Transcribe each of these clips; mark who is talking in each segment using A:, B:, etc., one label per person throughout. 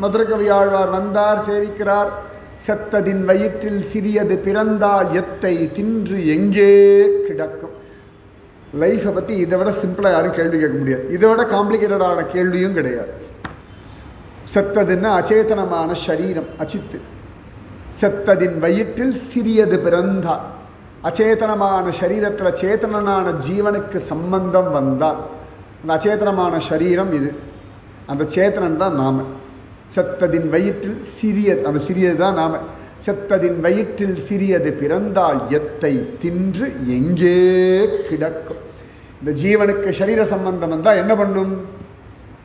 A: மதுரகவியாழ்வார் வந்தார், சேவிக்கிறார். செத்ததின் வயிற்றில் சிறியது பிறந்தால் எத்தை தின்று எங்கே கிடக்கும். லைஃப்பை பற்றி இதை விட சிம்பிளாக யாரும் கேள்வி கேட்க முடியாது. இதை விட காம்ப்ளிகேட்டடான கேள்வியும் கிடையாது. செத்ததுன்னா அச்சேதனமான சரீரம், அச்சித்து. செத்ததின் வயிற்றில் சிறியது பிறந்தால், அச்சேதனமான சரீரத்தில் சேத்தனனான ஜீவனுக்கு சம்பந்தம் வந்தால் அந்த அச்சேதனமான சரீரம் இது, அந்த சேத்தனன் தான் நாம. செத்ததின் வயிற்றில் சிறியது, அந்த சிறியது தான் நாம. செத்ததின் வயிற்றில் சிறியது பிறந்தால் எத்தை தின்று எங்கே கிடக்கும். இந்த ஜீவனுக்கு சரீர சம்பந்தம் வந்தால் என்ன பண்ணும்?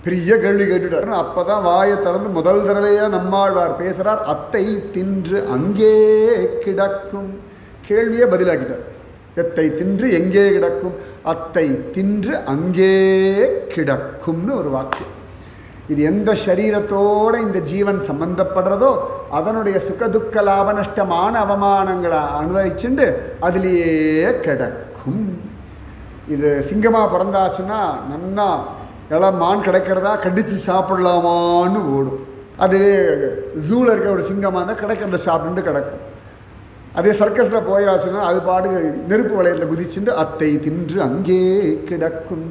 A: பெரிய கேள்வி கேட்டுட்டார். அப்போ தான் வாயை திறந்து முதல் தடவையாக நம்மாழ்வார் பேசுகிறார், அத்தை தின்று அங்கே கிடக்கும். கேள்வியே பதிலாக்கிட்டார். எத்தை தின்று எங்கே கிடக்கும், அத்தை தின்று அங்கே கிடக்கும்னு ஒரு வாக்கு. இது எந்த சரீரத்தோடு இந்த ஜீவன் சம்பந்தப்படுறதோ அதனுடைய சுகதுக்க லாப நஷ்டமான அவமானங்களை அனுபவிச்சுண்டு அதிலேயே கிடக்கும். இது சிங்கமாக பிறந்தாச்சுன்னா நன்னா இளமான் கிடைக்கிறதா கடித்து சாப்பிடலாமான்னு ஓடும். அதுவே ஜூவில் இருக்க ஒரு சிங்கமாக இருந்தால் கிடைக்கிறத சாப்பிட்டு கிடக்கும். அதே சர்க்கஸில் போயாச்சுன்னா அது பாடு நெருப்பு வளையத்தில் குதிச்சுட்டு அத்தை தின்று அங்கே கிடக்கும்.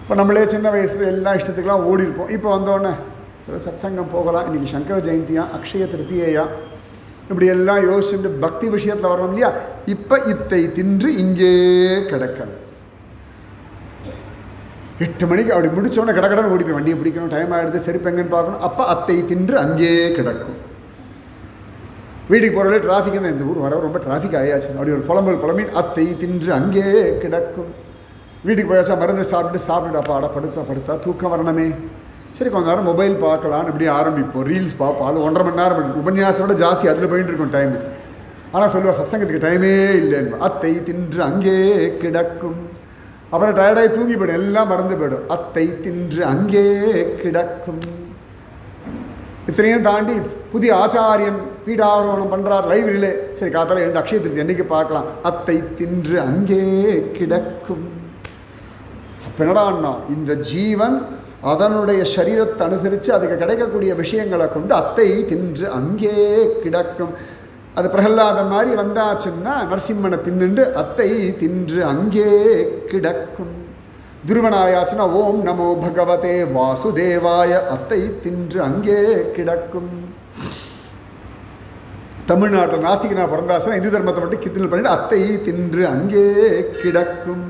A: இப்போ நம்மளே சின்ன வயசில் எல்லா இஷ்டத்துக்கெல்லாம் ஓடிருப்போம். இப்போ வந்தோடனே சத்சங்கம் போகலாம், இன்றைக்கி சங்கர ஜெயந்தியா, அக்ஷய திருத்தியா, இப்படி எல்லாம் யோசிச்சுட்டு பக்தி விஷயத்தில் வரணும் இல்லையா. இப்போ இத்தை தின்று இங்கே கிடக்கணும். 8 மணிக்கு அப்படி முடித்தோடனே கடக்கடன்னு ஓடிப்போம், வண்டியை பிடிக்கணும், டைம் ஆகிடுது, செருப்பு எங்கன்னு பார்க்கணும். அப்போ அத்தை தின்று அங்கே கிடக்கும். வீட்டுக்கு போகிறவங்களே டிராஃபிக் தான், இந்த ஊர் வர ரொம்ப டிராஃபிக் ஆயாச்சு அப்படி ஒரு புலம்பின் அத்தை தின்று அங்கே கிடக்கும். வீட்டுக்கு போயாச்சா மருந்து சாப்பிட்டுட்டு அப்பா படுத்தா தூக்கம் வரணுமே, சரி கொஞ்ச நேரம் மொபைல் பார்க்கலான்னு இப்படி ஆரம்பிப்போம். ரீல்ஸ் பார்ப்போம், அது 1.5 மணி நேரம் உபன்யாசோட ஜாஸ்தி அதில் போயிட்டு இருக்கும் டைம். ஆனால் சொல்லுவா சத்சங்கத்துக்கு டைமே இல்லைன்னு. அத்தை தின்று அங்கே கிடக்கும். அப்புறம் டயர்டாகி தூங்கி போய்டும், எல்லாம் மறந்து போய்டும். அத்தை தின்று அங்கே கிடக்கும். இத்தனையும் தாண்டி புதிய ஆச்சாரியன் பீடாரோகணம் பண்ணுறார் லைவ்ரிலே, சரி காத்தால எழுந்து அக்ஷய திருத்தி அன்றைக்கி பார்க்கலாம். அத்தை தின்று அங்கே கிடக்கும். அப்போ என்னடான்னா இந்த ஜீவன் அதனுடைய சரீரத்தை அனுசரித்து அதுக்கு கிடைக்கக்கூடிய விஷயங்களை கொண்டு அத்தை தின்று அங்கே கிடக்கும். அது பிரகலாதன் மாதிரி வந்தாச்சுன்னா நரசிம்மனை தின்னுண்டு அத்தை தின்று அங்கே கிடக்கும். துருவனாயாச்சுன்னா ஓம் நமோ பகவதே வாசுதேவாய அத்தை தின்று அங்கே கிடக்கும். தமிழ்நாட்டில் நாசிகனா பிறந்தாச்சுன்னா இந்து தர்மத்தை மட்டும் கித்தினல் பண்ணிட்டு அத்தை தின்று அங்கே கிடக்கும்.